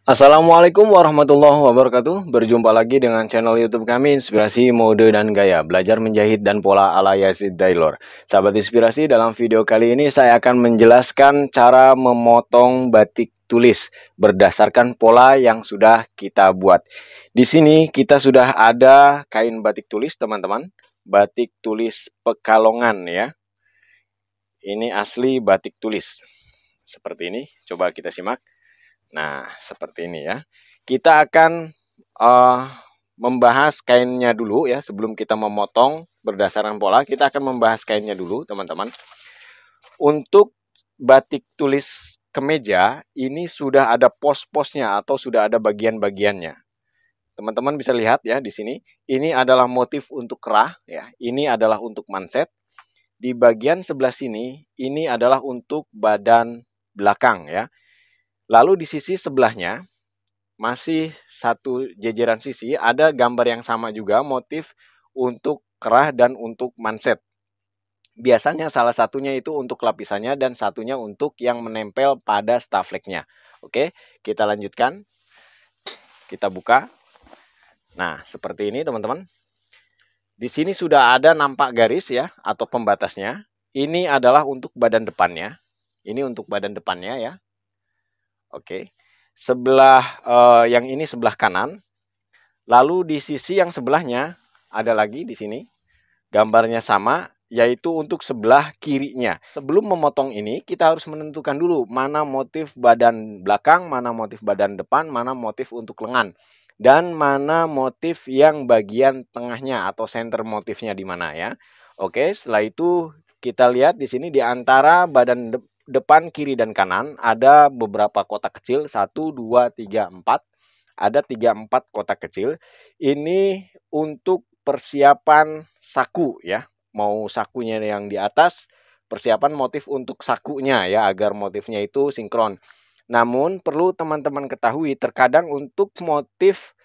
Assalamualaikum warahmatullahi wabarakatuh. Berjumpa lagi dengan channel YouTube kami Inspirasi Mode dan Gaya, belajar menjahit dan pola ala Yazid Taylor. Sahabat inspirasi, dalam video kali ini saya akan menjelaskan cara memotong batik tulis berdasarkan pola yang sudah kita buat. Di sini kita sudah ada kain batik tulis, teman-teman. Batik tulis Pekalongan ya. Ini asli batik tulis. Seperti ini, coba kita simak. Nah, seperti ini ya. Kita akan membahas kainnya dulu ya. Sebelum kita memotong berdasarkan pola, kita akan membahas kainnya dulu, teman-teman. Untuk batik tulis kemeja, ini sudah ada pos-posnya atau sudah ada bagian-bagiannya. Teman-teman bisa lihat ya di sini. Ini adalah motif untuk kerah ya. Ini adalah untuk manset. Di bagian sebelah sini, ini adalah untuk badan belakang ya. Lalu di sisi sebelahnya, masih satu jejeran sisi, ada gambar yang sama juga, motif untuk kerah dan untuk manset. Biasanya salah satunya itu untuk lapisannya dan satunya untuk yang menempel pada stafleknya. Oke, kita lanjutkan. Kita buka. Nah, seperti ini teman-teman. Di sini sudah ada nampak garis ya, atau pembatasnya. Ini adalah untuk badan depannya. Ini untuk badan depannya ya. Oke. Sebelah yang ini sebelah kanan. Lalu di sisi yang sebelahnya ada lagi di sini. Gambarnya sama, yaitu untuk sebelah kirinya. Sebelum memotong ini, kita harus menentukan dulu mana motif badan belakang, mana motif badan depan, mana motif untuk lengan. Dan mana motif yang bagian tengahnya atau center motifnya di mana ya. Oke, setelah itu kita lihat di sini di antara badan depan, kiri, dan kanan ada beberapa kotak kecil. 1, 2, 3, 4. Ada 3-4 kotak kecil. Ini untuk persiapan saku ya. Mau sakunya yang di atas, persiapan motif untuk sakunya ya, agar motifnya itu sinkron. Namun perlu teman-teman ketahui, terkadang untuk motif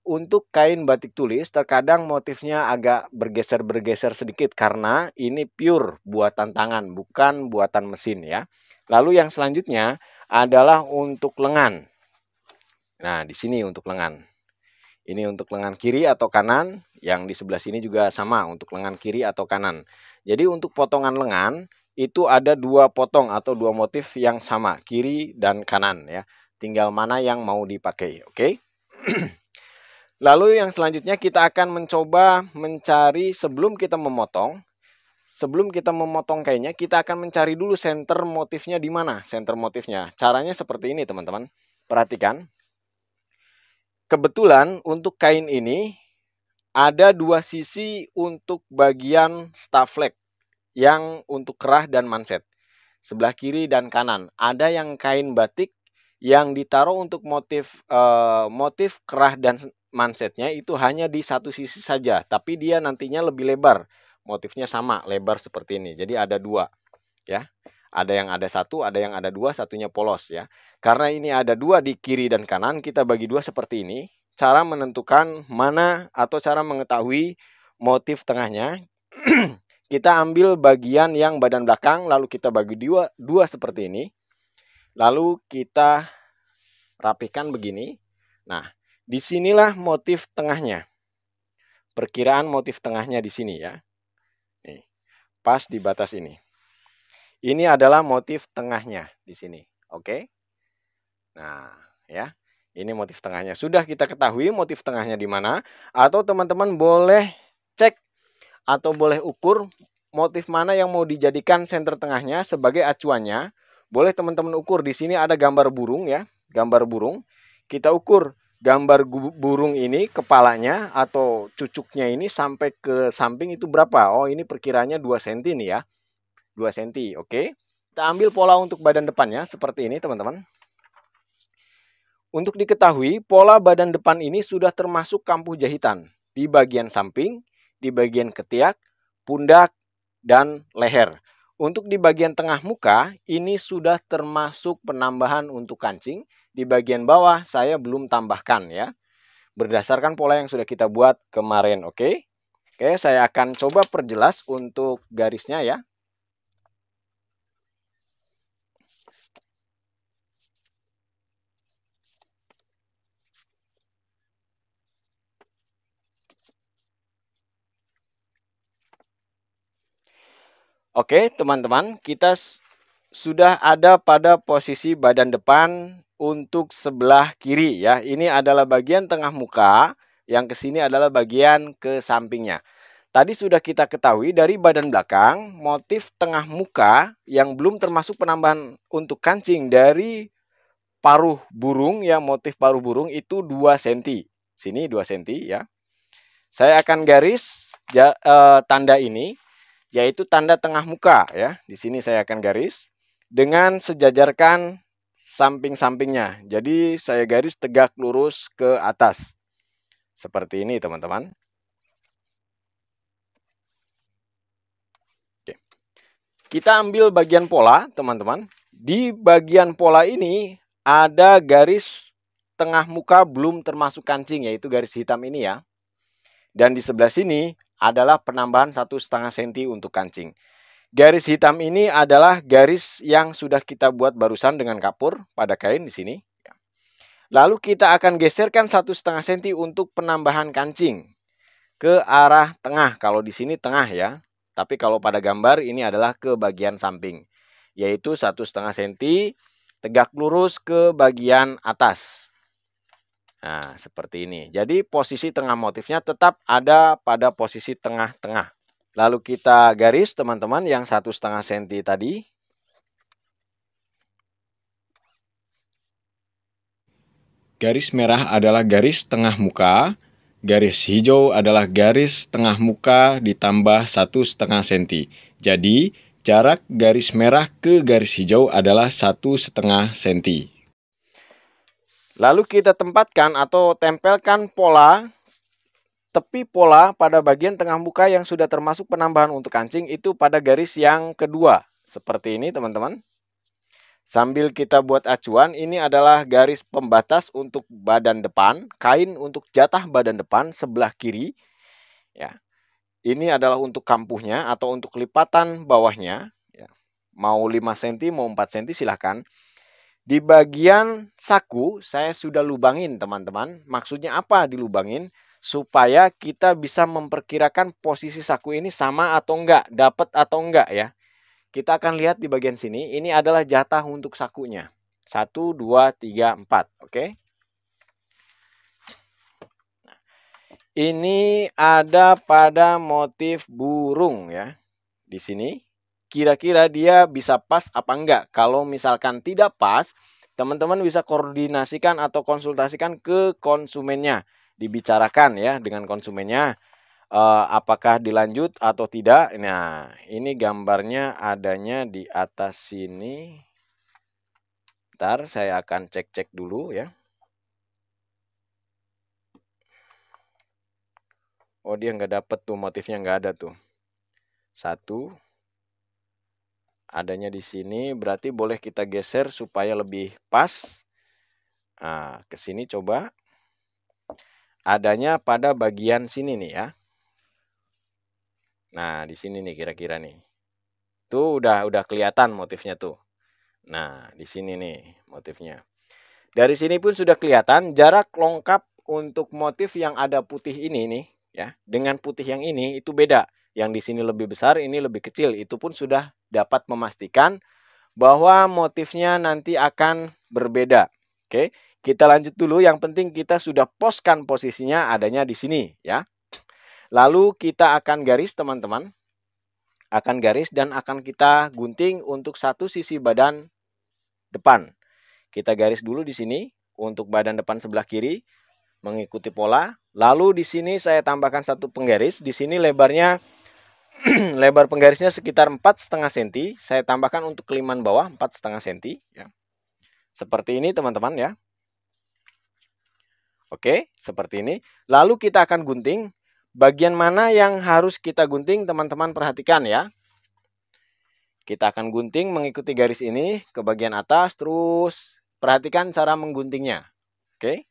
untuk kain batik tulis, terkadang motifnya agak bergeser-bergeser sedikit karena ini pure buatan tangan, bukan buatan mesin ya. Lalu yang selanjutnya adalah untuk lengan. Nah, di sini untuk lengan. Ini untuk lengan kiri atau kanan, yang di sebelah sini juga sama untuk lengan kiri atau kanan. Jadi untuk potongan lengan itu ada 2 potong atau 2 motif yang sama, kiri dan kanan ya. Tinggal mana yang mau dipakai, oke? Lalu yang selanjutnya kita akan mencoba mencari sebelum kita memotong kainnya, kita akan mencari dulu center motifnya di mana, center motifnya. Caranya seperti ini, teman-teman. Perhatikan. Kebetulan untuk kain ini ada 2 sisi untuk bagian staflek yang untuk kerah dan manset. Sebelah kiri dan kanan. Ada yang kain batik yang ditaruh untuk motif kerah dan mansetnya itu hanya di satu sisi saja, tapi dia nantinya lebih lebar. Motifnya sama, lebar seperti ini. Jadi ada 2 ya. Ada yang ada 1, ada yang ada 2, satunya polos ya. Karena ini ada 2 di kiri dan kanan, kita bagi 2 seperti ini. Cara menentukan mana atau cara mengetahui motif tengahnya, kita ambil bagian yang badan belakang, lalu kita bagi 2 seperti ini. Lalu kita rapikan begini. Nah, disinilah motif tengahnya. Perkiraan motif tengahnya di sini ya. Nih, pas di batas ini. Ini adalah motif tengahnya di sini. Oke. Nah, ya. Ini motif tengahnya. Sudah kita ketahui motif tengahnya di mana, atau teman-teman boleh cek atau boleh ukur motif mana yang mau dijadikan center tengahnya sebagai acuannya. Boleh teman-teman ukur. Di sini ada gambar burung ya, gambar burung. Kita ukur gambar burung ini, kepalanya atau cucuknya ini sampai ke samping itu berapa. Oh, ini perkiranya 2 cm nih ya. 2 cm, oke. Kita ambil pola untuk badan depannya seperti ini, teman-teman. Untuk diketahui, pola badan depan ini sudah termasuk kampuh jahitan. Di bagian samping, di bagian ketiak, pundak, dan leher. Untuk di bagian tengah muka, ini sudah termasuk penambahan untuk kancing. Di bagian bawah, saya belum tambahkan ya. Berdasarkan pola yang sudah kita buat kemarin, oke? Oke, saya akan coba perjelas untuk garisnya ya. Oke, teman-teman, kita sudah ada pada posisi badan depan untuk sebelah kiri ya. Ini adalah bagian tengah muka, yang ke sini adalah bagian ke sampingnya. Tadi sudah kita ketahui dari badan belakang, motif tengah muka yang belum termasuk penambahan untuk kancing dari paruh burung, ya, motif paruh burung itu 2 cm. Sini 2 cm ya. Saya akan garis tanda ini, yaitu tanda tengah muka ya. Di sini saya akan garis dengan sejajarkan samping-sampingnya. Jadi saya garis tegak lurus ke atas. Seperti ini, teman-teman. Oke. Kita ambil bagian pola, teman-teman. Di bagian pola ini ada garis tengah muka belum termasuk kancing, yaitu garis hitam ini ya. Dan di sebelah sini adalah penambahan 1,5 cm untuk kancing. Garis hitam ini adalah garis yang sudah kita buat barusan dengan kapur pada kain di sini. Lalu kita akan geserkan 1,5 cm untuk penambahan kancing ke arah tengah. Kalau di sini tengah ya. Tapi kalau pada gambar ini adalah ke bagian samping. Yaitu 1,5 cm tegak lurus ke bagian atas. Nah, seperti ini. Jadi posisi tengah motifnya tetap ada pada posisi tengah-tengah. Lalu kita garis, teman-teman, yang 1,5 cm tadi. Garis merah adalah garis tengah muka, garis hijau adalah garis tengah muka ditambah 1,5 cm. Jadi, jarak garis merah ke garis hijau adalah 1,5 cm. Lalu kita tempatkan atau tempelkan pola, tepi pola pada bagian tengah muka yang sudah termasuk penambahan untuk kancing itu pada garis yang kedua. Seperti ini, teman-teman. Sambil kita buat acuan, ini adalah garis pembatas untuk badan depan, kain untuk jatah badan depan sebelah kiri. Ya, ini adalah untuk kampuhnya atau untuk lipatan bawahnya. Ya. Mau 5 cm, mau 4 cm silahkan. Di bagian saku, saya sudah lubangin, teman-teman. Maksudnya apa dilubangin? Supaya kita bisa memperkirakan posisi saku ini sama atau enggak, dapat atau enggak ya. Kita akan lihat di bagian sini, ini adalah jatah untuk sakunya. 1, 2, 3, 4. Oke. Ini ada pada motif burung ya. Di sini. Kira-kira dia bisa pas apa enggak. Kalau misalkan tidak pas, teman-teman bisa koordinasikan atau konsultasikan ke konsumennya. Dibicarakan ya dengan konsumennya. Apakah dilanjut atau tidak. Nah, ini gambarnya adanya di atas sini. Ntar saya akan cek-cek dulu ya. Oh, dia nggak dapet tuh, motifnya nggak ada tuh. 1. Adanya di sini, berarti boleh kita geser supaya lebih pas. Nah, ke sini coba. Adanya pada bagian sini nih ya. Nah, di sini nih kira-kira nih. Tuh udah kelihatan motifnya tuh. Nah, di sini nih motifnya. Dari sini pun sudah kelihatan jarak lengkap untuk motif yang ada putih ini nih ya. Dengan putih yang ini itu beda. Yang di sini lebih besar, ini lebih kecil. Itu pun sudah dapat memastikan bahwa motifnya nanti akan berbeda. Oke, kita lanjut dulu. Yang penting kita sudah poskan posisinya adanya di sini ya. Lalu kita akan garis, teman-teman. Akan garis dan akan kita gunting untuk satu sisi badan depan. Kita garis dulu di sini untuk badan depan sebelah kiri mengikuti pola. Lalu di sini saya tambahkan satu penggaris. Di sini lebarnya lebar penggarisnya sekitar 4,5 cm. Saya tambahkan untuk keliman bawah 4,5 cm ya. Seperti ini, teman-teman ya. Oke, seperti ini. Lalu kita akan gunting. Bagian mana yang harus kita gunting, teman-teman perhatikan ya. Kita akan gunting mengikuti garis ini ke bagian atas, terus perhatikan cara mengguntingnya. Oke.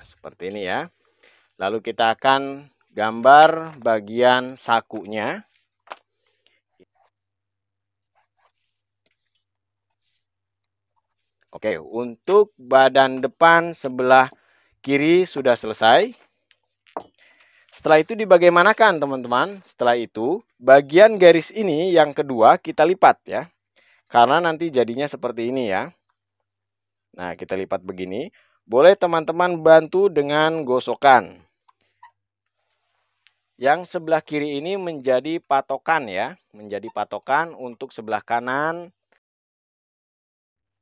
seperti ini ya. Lalu kita akan gambar bagian sakunya. Oke, untuk badan depan sebelah kiri sudah selesai. Setelah itu dibagaimanakan teman-teman? Setelah itu bagian garis ini yang kedua kita lipat ya. Karena nanti jadinya seperti ini ya. Nah, kita lipat begini. Boleh teman-teman bantu dengan gosokan. Yang sebelah kiri ini menjadi patokan ya. Menjadi patokan untuk sebelah kanan.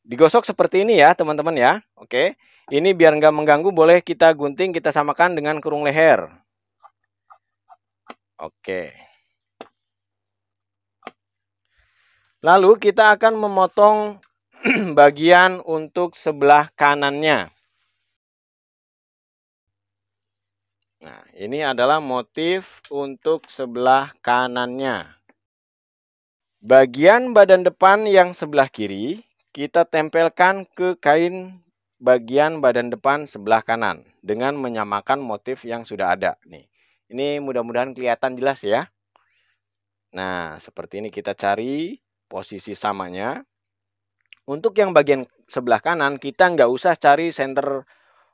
Digosok seperti ini ya teman-teman ya. Oke. Ini biar nggak mengganggu boleh kita gunting, kita samakan dengan kurung leher. Oke. Lalu kita akan memotong bagian untuk sebelah kanannya. Nah, ini adalah motif untuk sebelah kanannya. Bagian badan depan yang sebelah kiri, kita tempelkan ke kain bagian badan depan sebelah kanan dengan menyamakan motif yang sudah ada. Nih, ini mudah-mudahan kelihatan jelas ya. Nah, seperti ini kita cari posisi samanya. Untuk yang bagian sebelah kanan, kita nggak usah cari center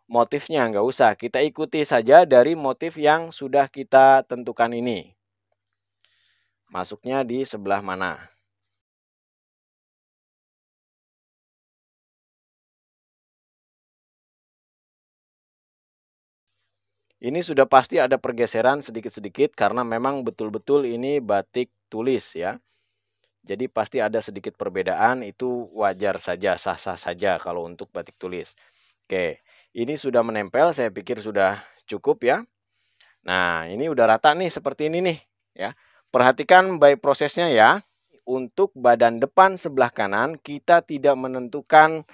motifnya, nggak usah. Kita ikuti saja dari motif yang sudah kita tentukan ini. Masuknya di sebelah mana. Ini sudah pasti ada pergeseran sedikit-sedikit karena memang betul-betul ini batik tulis ya. Jadi pasti ada sedikit perbedaan, itu wajar saja, sah-sah saja kalau untuk batik tulis. Oke, ini sudah menempel, saya pikir sudah cukup ya. Nah, ini udah rata nih seperti ini nih ya. Perhatikan baik prosesnya ya. Untuk badan depan sebelah kanan kita tidak menentukan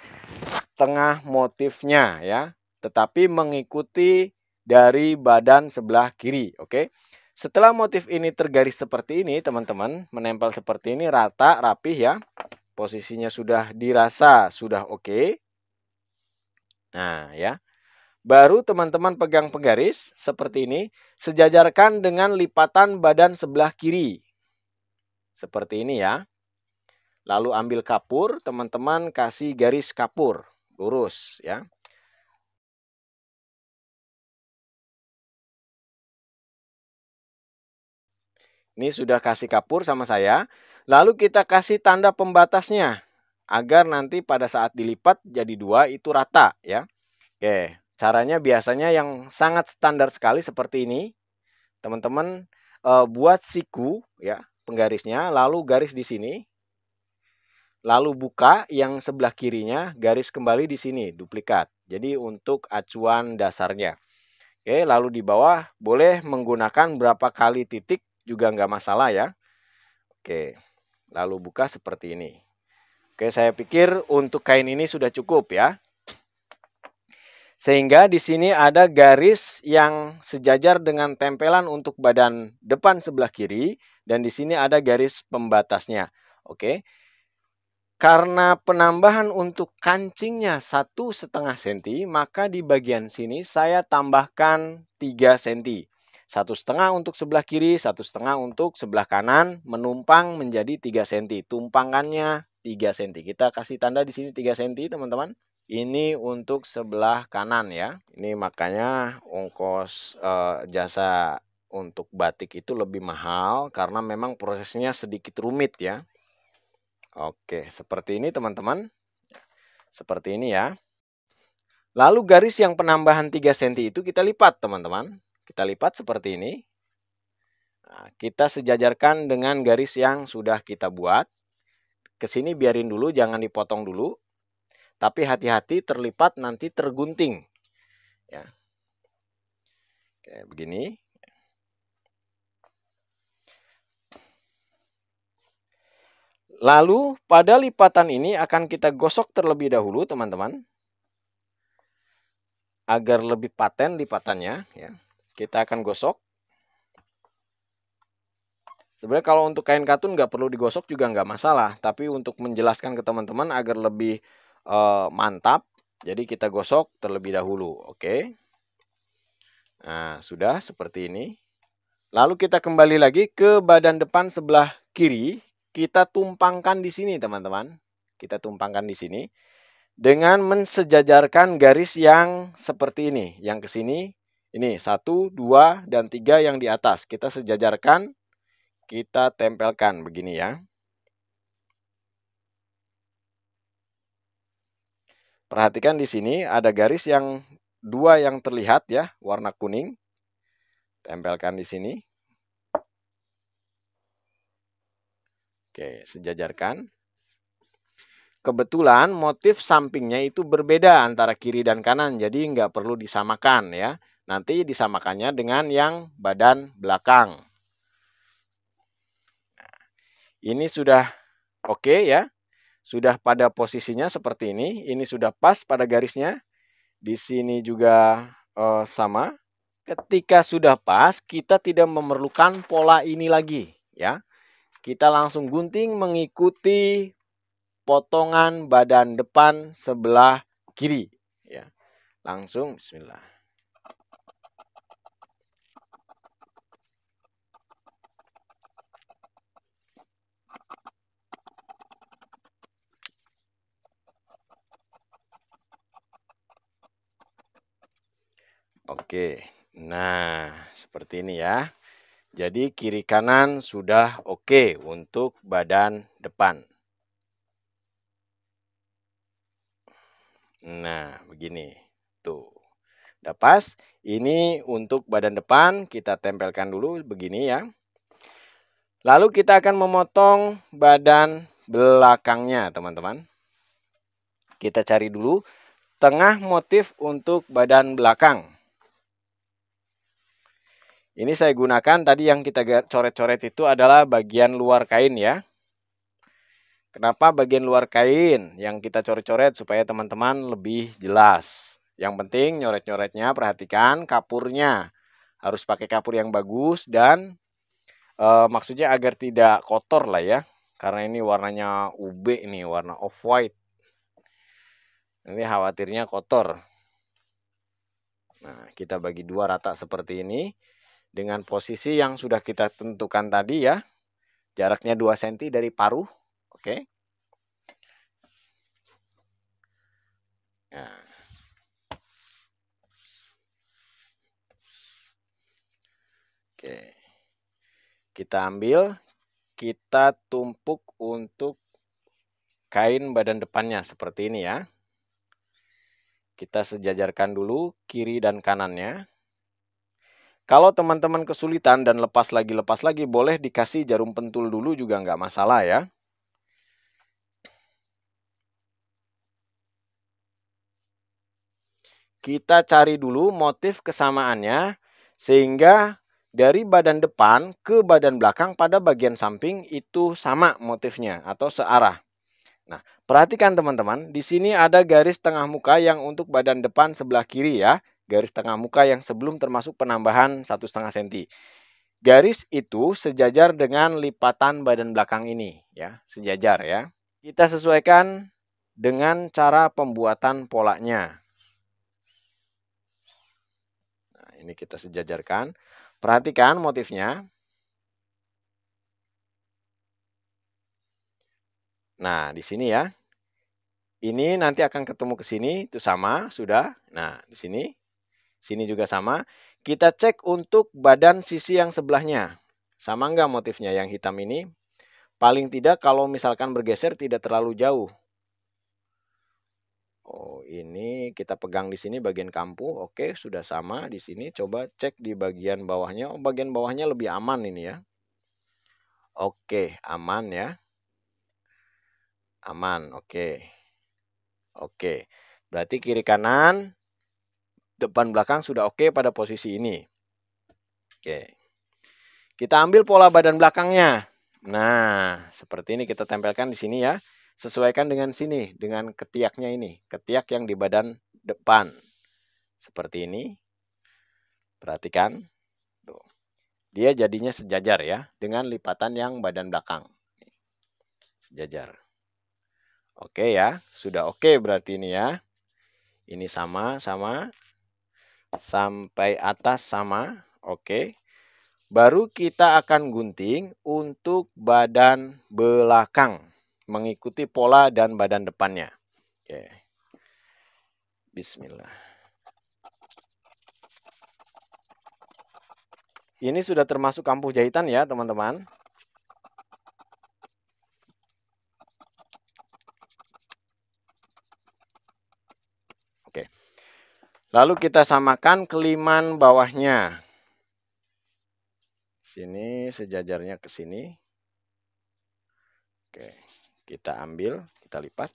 tengah motifnya ya, tetapi mengikuti dari badan sebelah kiri, oke? Setelah motif ini tergaris seperti ini, teman-teman, menempel seperti ini, rata, rapih ya. Posisinya sudah dirasa sudah oke. Nah, ya. Baru teman-teman pegang penggaris seperti ini, sejajarkan dengan lipatan badan sebelah kiri. Seperti ini ya. Lalu ambil kapur, teman-teman kasih garis kapur, lurus ya. Ini sudah kasih kapur sama saya. Lalu kita kasih tanda pembatasnya. Agar nanti pada saat dilipat jadi dua itu rata ya. Oke, caranya biasanya yang sangat standar sekali seperti ini. Teman-teman buat siku ya, penggarisnya. Lalu garis di sini. Lalu buka yang sebelah kirinya, garis kembali di sini, duplikat. Jadi untuk acuan dasarnya. Oke, lalu di bawah boleh menggunakan berapa kali titik juga nggak masalah ya. Oke, lalu buka seperti ini. Oke, saya pikir untuk kain ini sudah cukup ya. Sehingga di sini ada garis yang sejajar dengan tempelan untuk badan depan sebelah kiri. Dan di sini ada garis pembatasnya. Oke. Karena penambahan untuk kancingnya 1,5 cm, maka di bagian sini saya tambahkan 3 cm. 1,5 untuk sebelah kiri, 1,5 untuk sebelah kanan, menumpang menjadi 3 cm. Tumpangannya 3 cm. Kita kasih tanda di sini 3 cm, teman-teman. Ini untuk sebelah kanan ya. Ini makanya ongkos jasa untuk batik itu lebih mahal karena memang prosesnya sedikit rumit ya. Oke, seperti ini teman-teman. Seperti ini ya. Lalu garis yang penambahan 3 cm itu kita lipat teman-teman. Kita lipat seperti ini. Nah, kita sejajarkan dengan garis yang sudah kita buat. Kesini biarin dulu, jangan dipotong dulu. Tapi hati-hati terlipat nanti tergunting. Ya. Oke, begini. Lalu pada lipatan ini akan kita gosok terlebih dahulu teman-teman. Agar lebih paten lipatannya. Ya. Kita akan gosok. Sebenarnya kalau untuk kain katun nggak perlu digosok juga nggak masalah. Tapi untuk menjelaskan ke teman-teman agar lebih mantap. Jadi kita gosok terlebih dahulu. Oke. Nah, sudah seperti ini. Lalu kita kembali lagi ke badan depan sebelah kiri. Kita tumpangkan di sini, teman-teman. Kita tumpangkan di sini. Dengan mensejajarkan garis yang seperti ini. Yang ke sini, ini 1, 2, dan 3 yang di atas. Kita sejajarkan, kita tempelkan begini ya. Perhatikan di sini ada garis yang 2 yang terlihat ya, warna kuning. Tempelkan di sini. Oke, sejajarkan. Kebetulan motif sampingnya itu berbeda antara kiri dan kanan, jadi nggak perlu disamakan ya. Nanti disamakannya dengan yang badan belakang. Ini sudah oke ya, sudah pada posisinya seperti ini sudah pas pada garisnya. Di sini juga sama. Ketika sudah pas, kita tidak memerlukan pola ini lagi ya. Kita langsung gunting mengikuti potongan badan depan sebelah kiri ya. Langsung bismillah. Oke. Nah, seperti ini ya. Jadi kiri kanan sudah oke untuk badan depan. Nah, begini. Tuh. Udah pas. Ini untuk badan depan kita tempelkan dulu begini ya. Lalu kita akan memotong badan belakangnya, teman-teman. Kita cari dulu tengah motif untuk badan belakang. Ini saya gunakan tadi yang kita coret-coret itu adalah bagian luar kain ya. Kenapa bagian luar kain yang kita coret-coret supaya teman-teman lebih jelas. Yang penting nyoret-nyoretnya perhatikan kapurnya. Harus pakai kapur yang bagus dan maksudnya agar tidak kotor lah ya. Karena ini warnanya UB ini, warna off-white. Ini khawatirnya kotor. Nah, kita bagi dua rata seperti ini. Dengan posisi yang sudah kita tentukan tadi ya. Jaraknya 2 cm dari paruh. Oke. Nah. Oke. Kita ambil, kita tumpuk untuk kain badan depannya seperti ini ya. Kita sejajarkan dulu kiri dan kanannya. Kalau teman-teman kesulitan dan lepas lagi, boleh dikasih jarum pentul dulu juga nggak masalah ya. Kita cari dulu motif kesamaannya, sehingga dari badan depan ke badan belakang pada bagian samping itu sama motifnya atau searah. Nah, perhatikan teman-teman, di sini ada garis tengah muka yang untuk badan depan sebelah kiri ya. Garis tengah muka yang sebelum termasuk penambahan 1,5 cm. Garis itu sejajar dengan lipatan badan belakang ini ya, sejajar ya. Kita sesuaikan dengan cara pembuatan polanya. Nah, ini kita sejajarkan. Perhatikan motifnya. Nah, di sini ya. Ini nanti akan ketemu ke sini, itu sama, sudah. Nah, di sini. Sini juga sama. Kita cek untuk badan sisi yang sebelahnya. Sama enggak motifnya yang hitam ini? Paling tidak kalau misalkan bergeser tidak terlalu jauh. Oh, ini kita pegang di sini bagian kampu. Oke, sudah sama di sini. Coba cek di bagian bawahnya. Oh, bagian bawahnya lebih aman ini ya. Oke, aman ya. Aman, oke. Oke. Berarti kiri kanan, depan belakang sudah oke pada posisi ini. Oke. Kita ambil pola badan belakangnya. Nah, seperti ini kita tempelkan di sini ya. Sesuaikan dengan sini, dengan ketiaknya ini. Ketiak yang di badan depan. Seperti ini. Perhatikan. Tuh. Dia jadinya sejajar ya. Dengan lipatan yang badan belakang. Sejajar. Oke ya. Sudah oke berarti ini ya. Ini sama. sampai atas sama. Oke. Baru kita akan gunting untuk badan belakang, mengikuti pola dan badan depannya. Oke. Bismillah. Ini sudah termasuk kampuh jahitan ya, teman-teman. Oke. Lalu kita samakan keliman bawahnya. Sini sejajarnya ke sini. Oke. Kita ambil, kita lipat.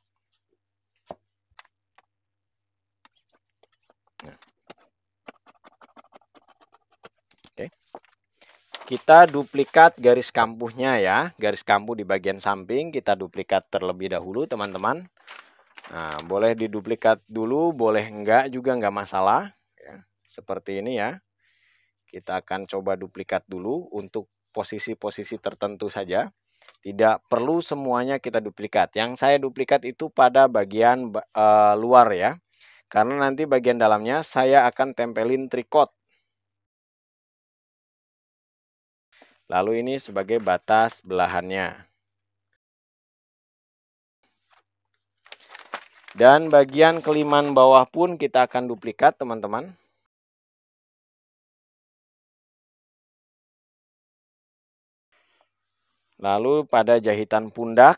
Nah. Oke. Kita duplikat garis kampuhnya ya. Garis kampuh di bagian samping kita duplikat terlebih dahulu, teman-teman. Nah, boleh diduplikat dulu, boleh enggak juga enggak masalah. Ya, seperti ini ya. Kita akan coba duplikat dulu untuk posisi-posisi tertentu saja. Tidak perlu semuanya kita duplikat. Yang saya duplikat itu pada bagian luar ya. Karena nanti bagian dalamnya saya akan tempelin tricot. Lalu ini sebagai batas belahannya. Dan bagian keliman bawah pun kita akan duplikat, teman-teman. Lalu pada jahitan pundak.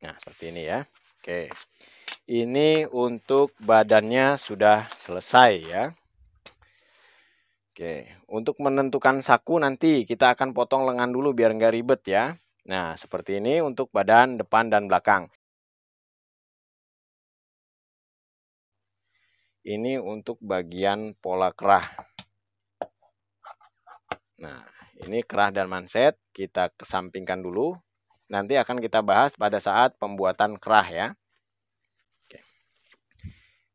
Nah, seperti ini ya. Oke. Ini untuk badannya sudah selesai ya. Oke. Untuk menentukan saku nanti kita akan potong lengan dulu biar nggak ribet ya. Nah, seperti ini untuk badan depan dan belakang. Ini untuk bagian pola kerah. Nah, ini kerah dan manset kita kesampingkan dulu. Nanti akan kita bahas pada saat pembuatan kerah ya. Oke.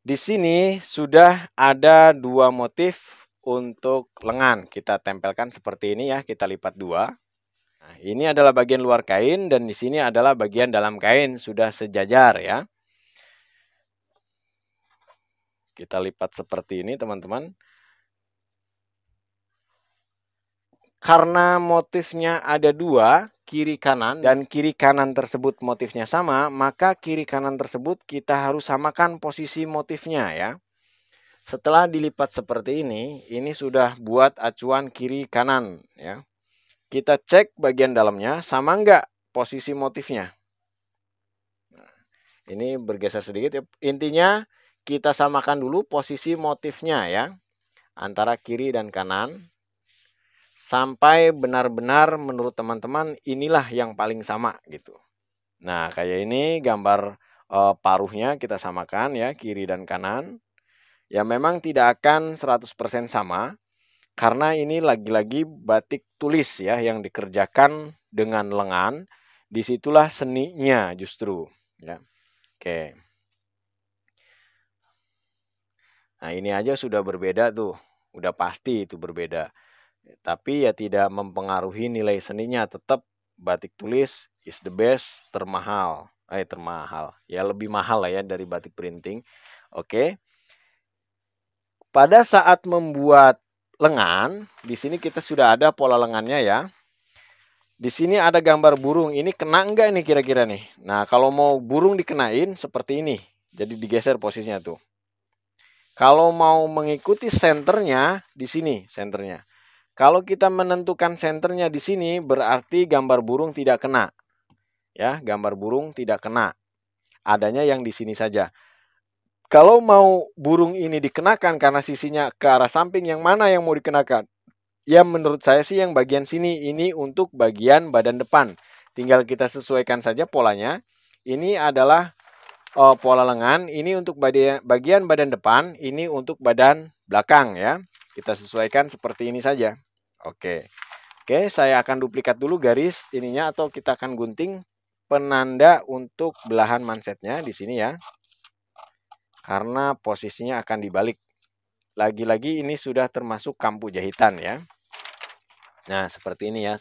Di sini sudah ada dua motif untuk lengan. Kita tempelkan seperti ini ya, kita lipat dua. Nah, ini adalah bagian luar kain dan di sini adalah bagian dalam kain, sudah sejajar ya. Kita lipat seperti ini teman-teman. Karena motifnya ada dua, kiri kanan, dan kiri kanan tersebut motifnya sama, maka kiri kanan tersebut kita harus samakan posisi motifnya ya. Setelah dilipat seperti ini sudah buat acuan kiri kanan ya. Kita cek bagian dalamnya sama enggak posisi motifnya. Nah, ini bergeser sedikit ya. Intinya kita samakan dulu posisi motifnya ya. Antara kiri dan kanan. Sampai benar-benar menurut teman-teman inilah yang paling sama gitu. Nah, kayak ini gambar paruhnya kita samakan ya, kiri dan kanan. Ya memang tidak akan 100% sama, karena ini lagi-lagi batik tulis ya, yang dikerjakan dengan lengan. Disitulah seninya justru. Ya. Oke. Nah ini aja sudah berbeda tuh, udah pasti itu berbeda. Tapi ya tidak mempengaruhi nilai seninya, tetap batik tulis is the best, termahal. Termahal. Ya lebih mahal lah ya dari batik printing. Oke. Pada saat membuat lengan, di sini kita sudah ada pola lengannya ya. Di sini ada gambar burung. Ini kena enggak nih kira-kira nih? Nah, kalau mau burung dikenain seperti ini. Jadi digeser posisinya tuh. Kalau mau mengikuti senternya, di sini senternya. Kalau kita menentukan senternya di sini, berarti gambar burung tidak kena. Ya, gambar burung tidak kena. Adanya yang di sini saja. Kalau mau burung ini dikenakan karena sisinya ke arah samping, yang mana yang mau dikenakan? Ya, menurut saya sih yang bagian sini. Ini untuk bagian badan depan. Tinggal kita sesuaikan saja polanya. Ini adalah pola lengan. Ini untuk bagian badan depan. Ini untuk badan belakang ya. Kita sesuaikan seperti ini saja. Oke, saya akan duplikat dulu garis ininya atau kita akan gunting penanda untuk belahan mansetnya di sini ya. Karena posisinya akan dibalik. Lagi-lagi ini sudah termasuk kampuh jahitan ya. Nah, seperti ini ya.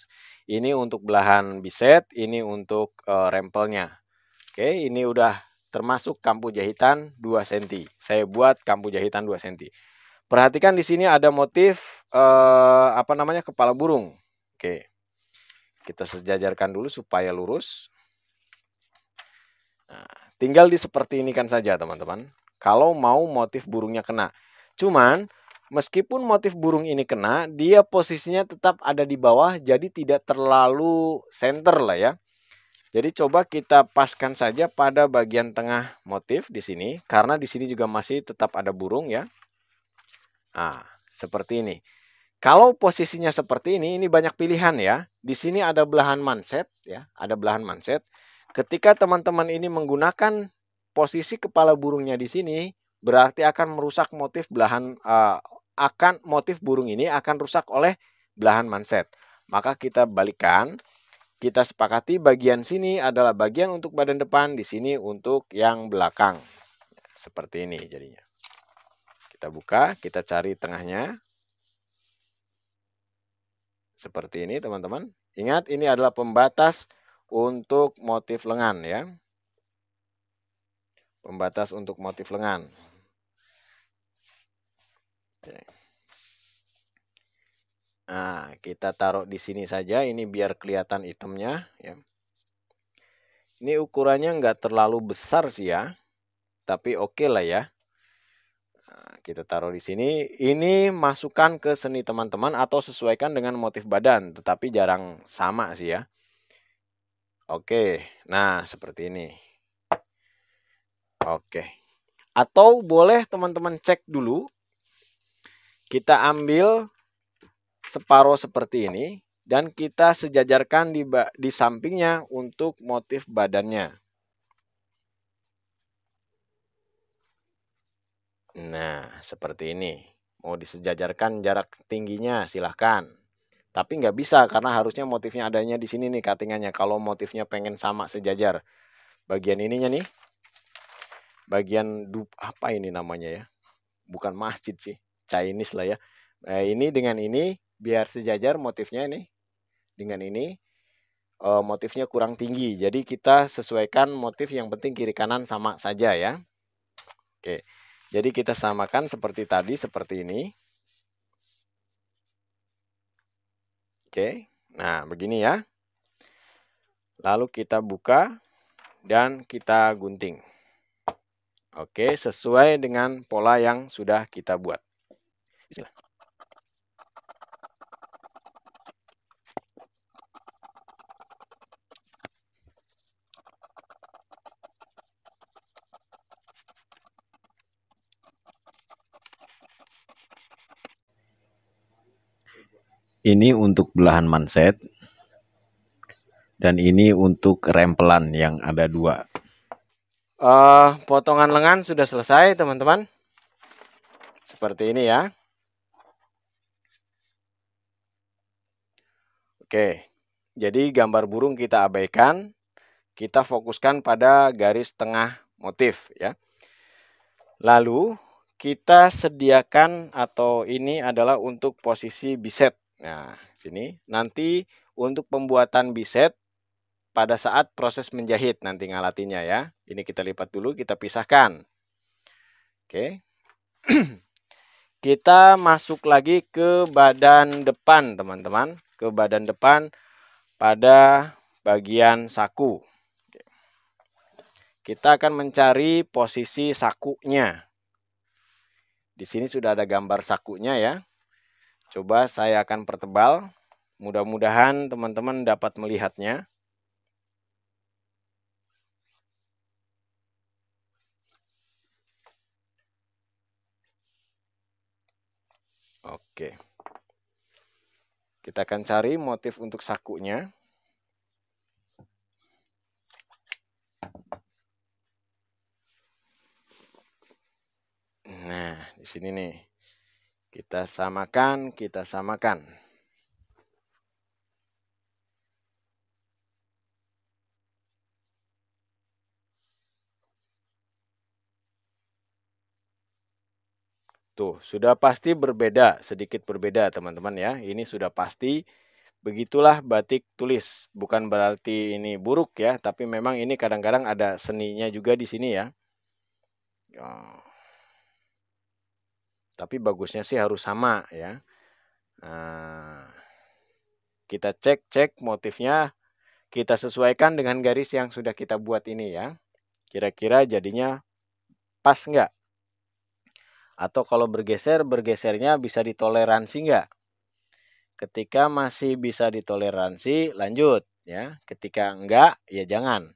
Ini untuk belahan biset, ini untuk rempelnya. Oke, ini udah termasuk kampu jahitan 2 cm. Saya buat kampu jahitan 2 cm. Perhatikan di sini ada motif apa namanya, kepala burung. Oke. Kita sejajarkan dulu supaya lurus. Nah, tinggal seperti ini kan saja, teman-teman. Kalau mau motif burungnya kena. Cuman meskipun motif burung ini kena, dia posisinya tetap ada di bawah, jadi tidak terlalu center lah ya. Jadi coba kita paskan saja pada bagian tengah motif di sini, karena di sini juga masih tetap ada burung ya. Nah, seperti ini. Kalau posisinya seperti ini banyak pilihan ya. Di sini ada belahan manset ya, ada belahan manset. Ketika teman-teman ini menggunakan posisi kepala burungnya di sini, berarti akan merusak motif belahan motif burung ini akan rusak oleh belahan manset. Maka kita balikan. Kita sepakati bagian sini adalah bagian untuk badan depan, di sini untuk yang belakang. Seperti ini jadinya. Kita buka, kita cari tengahnya. Seperti ini teman-teman. Ingat ini adalah pembatas untuk motif lengan ya. Pembatas untuk motif lengan. Nah, kita taruh di sini saja, ini biar kelihatan itemnya ya. Ini ukurannya nggak terlalu besar sih ya, tapi oke lah ya. Nah, kita taruh di sini. Ini masukkan ke seni teman-teman atau sesuaikan dengan motif badan, tetapi jarang sama sih ya. Oke, nah seperti ini. Oke. Atau boleh teman-teman cek dulu. Kita ambil separuh seperti ini dan kita sejajarkan di sampingnya untuk motif badannya. Nah, seperti ini. Mau disejajarkan jarak tingginya silahkan. Tapi nggak bisa karena harusnya motifnya adanya di sini nih cuttingannya. Kalau motifnya pengen sama sejajar. Bagian ininya nih. Bagian apa ini namanya ya? Bukan masjid sih. Chinese lah ya. Nah, ini dengan ini biar sejajar motifnya ini. Dengan ini motifnya kurang tinggi. Jadi kita sesuaikan motif, yang penting kiri kanan sama saja ya. Oke. Jadi kita samakan seperti tadi, seperti ini. Oke. Nah, begini ya. Lalu kita buka dan kita gunting. Oke, sesuai dengan pola yang sudah kita buat. Bismillah. Ini untuk belahan manset. Dan ini untuk rempelan yang ada 2. Potongan lengan sudah selesai teman-teman. Seperti ini ya. Oke, jadi gambar burung kita abaikan, kita fokuskan pada garis tengah motif ya. Lalu kita sediakan, atau ini adalah untuk posisi biset. Nah, sini nanti untuk pembuatan biset pada saat proses menjahit nanti ngalatinya ya. Ini kita lipat dulu, kita pisahkan. Oke. Kita masuk lagi ke badan depan, teman-teman. Ke badan depan pada bagian saku. Kita akan mencari posisi sakunya. Di sini sudah ada gambar sakunya ya. Coba saya akan pertebal. Mudah-mudahan teman-teman dapat melihatnya. Oke. Kita akan cari motif untuk sakunya. Nah, di sini nih. Kita samakan, kita samakan. Tuh, sudah pasti berbeda, sedikit berbeda teman-teman ya. Ini sudah pasti Begitulah batik tulis. Bukan berarti ini buruk ya, tapi memang ini kadang-kadang ada seninya juga di sini ya. Tapi bagusnya sih harus sama ya. Nah, kita cek motifnya, kita sesuaikan dengan garis yang sudah kita buat ini ya. Kira-kira jadinya pas nggak? Atau kalau bergesernya bisa ditoleransi nggak? Ketika masih bisa ditoleransi, lanjut ya. Ketika enggak, ya jangan.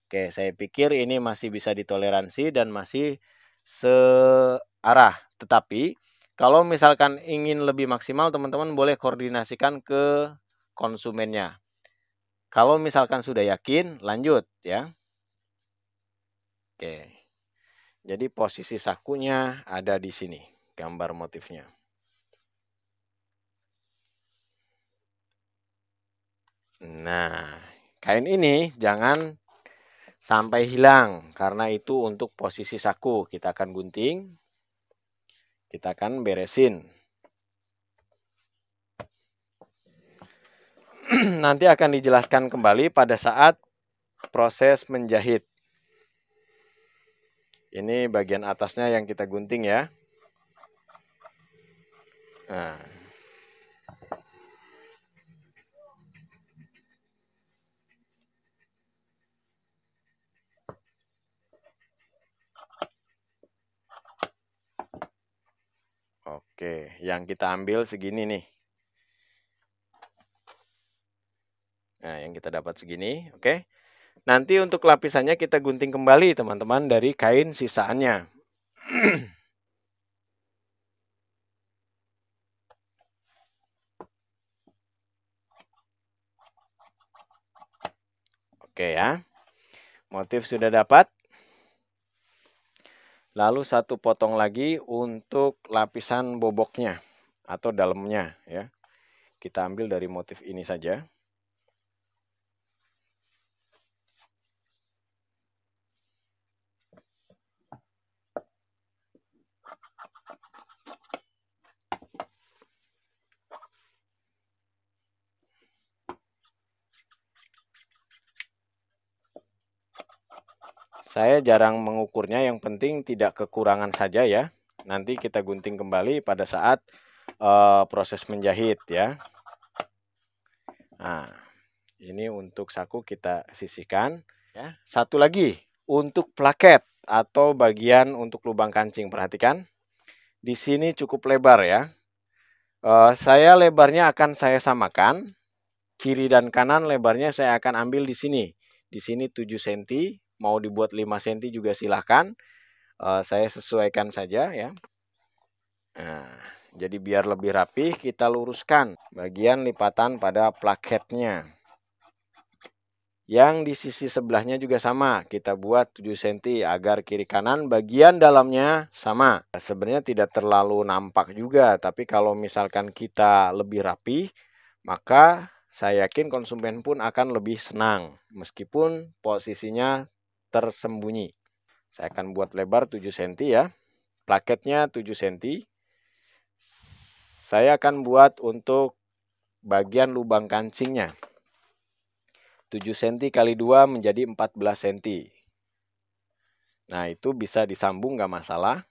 Oke, saya pikir ini masih bisa ditoleransi dan masih searah. Tetapi kalau misalkan ingin lebih maksimal, teman-teman boleh koordinasikan ke konsumennya. Kalau misalkan sudah yakin, lanjut ya. Oke. Jadi posisi sakunya ada di sini, gambar motifnya. Nah, kain ini jangan sampai hilang karena itu untuk posisi saku. Kita akan gunting, kita akan beresin. Nanti akan dijelaskan kembali pada saat proses menjahit. Ini bagian atasnya yang kita gunting ya. Nah. Oke, yang kita ambil segini nih. Nah, yang kita dapat segini, oke. Nanti untuk lapisannya kita gunting kembali teman-teman dari kain sisaannya. Oke ya. Motif sudah dapat. Lalu satu potong lagi untuk lapisan boboknya atau dalamnya ya. Kita ambil dari motif ini saja. Saya jarang mengukurnya, yang penting tidak kekurangan saja ya. Nanti kita gunting kembali pada saat proses menjahit ya. Nah, ini untuk saku kita sisihkan. Ya. Satu lagi, untuk plaket atau bagian untuk lubang kancing. Perhatikan, di sini cukup lebar ya. Saya lebarnya akan saya samakan. Kiri dan kanan lebarnya saya akan ambil di sini. Di sini 7 cm. Mau dibuat 5 cm juga silahkan. Saya sesuaikan saja ya. Nah, jadi biar lebih rapi kita luruskan bagian lipatan pada plaketnya. Yang di sisi sebelahnya juga sama. Kita buat 7 cm agar kiri kanan bagian dalamnya sama. Sebenarnya tidak terlalu nampak juga. Tapi kalau misalkan kita lebih rapi, maka saya yakin konsumen pun akan lebih senang. Meskipun posisinya tersembunyi. Saya akan buat lebar 7 cm ya. Plaketnya 7 cm. Saya akan buat untuk bagian lubang kancingnya. 7 cm kali 2 menjadi 14 cm. Nah, itu bisa disambung nggak masalah.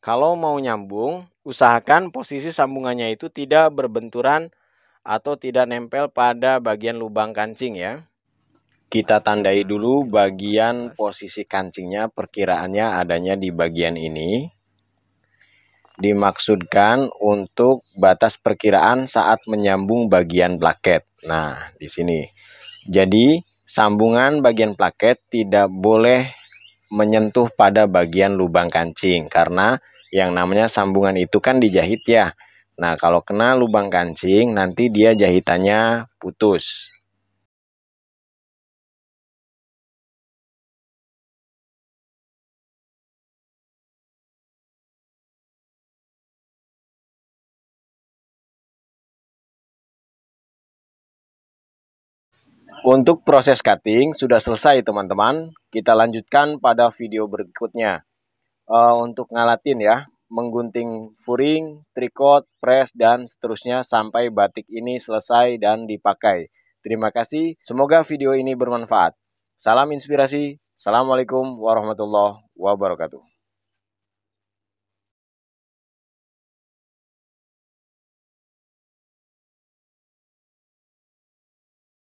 Kalau mau nyambung, usahakan posisi sambungannya itu tidak berbenturan atau tidak nempel pada bagian lubang kancing ya. Kita tandai dulu bagian posisi kancingnya, perkiraannya adanya di bagian ini. Dimaksudkan untuk batas perkiraan saat menyambung bagian plaket. Nah, di sini. Jadi, sambungan bagian plaket tidak boleh menyentuh pada bagian lubang kancing karena yang namanya sambungan itu kan dijahit ya. Nah, kalau kena lubang kancing nanti dia jahitannya putus. Untuk proses cutting sudah selesai teman-teman. Kita lanjutkan pada video berikutnya. untuk ngalatin ya, menggunting furing, trikot, press, dan seterusnya sampai batik ini selesai dan dipakai. Terima kasih, semoga video ini bermanfaat. Salam inspirasi, Assalamualaikum warahmatullahi wabarakatuh.